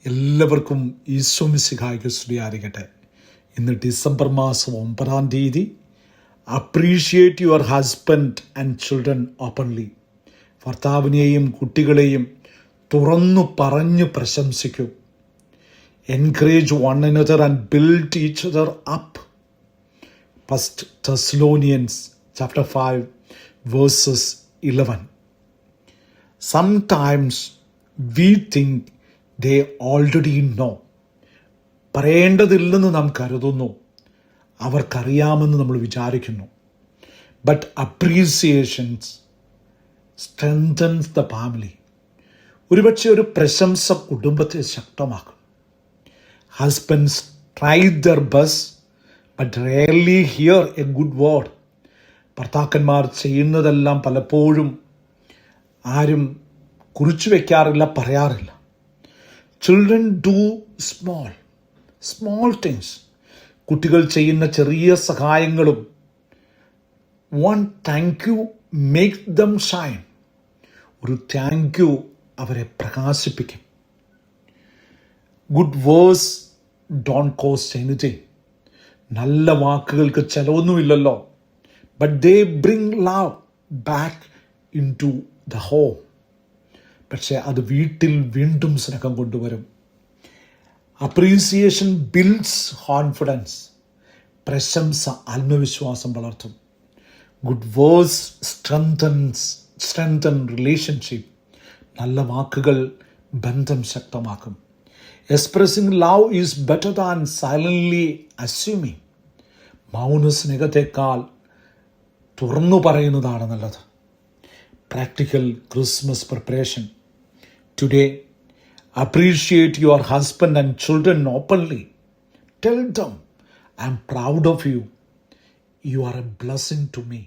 എല്ലാവർക്കും ഈശോ മിശിഹായ്ക്ക് സ്തുതിയായിരിക്കട്ടെ. ഇന്ന് ഡിസംബർ മാസം 9-ാം തീയതി. Appreciate your husband and children openly. ഭർത്താവിനെയും കുട്ടികളെയും തുറന്നു പറഞ്ഞു പ്രശംസിക്കൂ. Encourage one another and build each other up. 1 Thessalonians chapter 5 verses 11. Sometimes we think they already know. പറയേണ്ടതില്ലെന്ന് നാം കരുതുന്നു, അവർക്കറിയാമെന്ന് നമ്മൾ വിചാരിക്കുന്നു. But appreciations strengthens the family. ഒരുപക്ഷെ ഒരു പ്രശംസ കുടുംബത്തെ ശക്തമാക്കും. Husbands try their best but rarely hear a good word. ഭർത്താക്കന്മാർ ചെയ്യുന്നതെല്ലാം പലപ്പോഴും ആരും കുറിച്ചു വയ്ക്കാറില്ല, പറയാറില്ല. Children do small things. കുട്ടികൾ ചെയ്യുന്ന ചെറിയ സഹായങ്ങളും one thank you make them shine. ഒരു താങ്ക് യു അവരെ പ്രകാശിപ്പിക്കും. Good words don't cost anything. നല്ല വാക്കുകൾക്ക് ചെലവൊന്നുമില്ലല്ലോ. But they bring love back in to the home. പക്ഷെ അത് വീട്ടിൽ വീണ്ടും സ്നേഹം കൊണ്ടുവരും. Appreciation builds confidence. പ്രശംസ ആത്മവിശ്വാസം വളർത്തും. Good words strengthen relationship. നല്ല വാക്കുകൾ ബന്ധം ശക്തമാക്കും. Expressing love is better than silently assuming. മൗന സ്നേഹത്തെക്കാൾ തുറന്നു പറയുന്നതാണ് നല്ലത്. Practical Christmas preparation. Today, appreciate your husband and children openly. Tell them, I am proud of you. You are a blessing to me.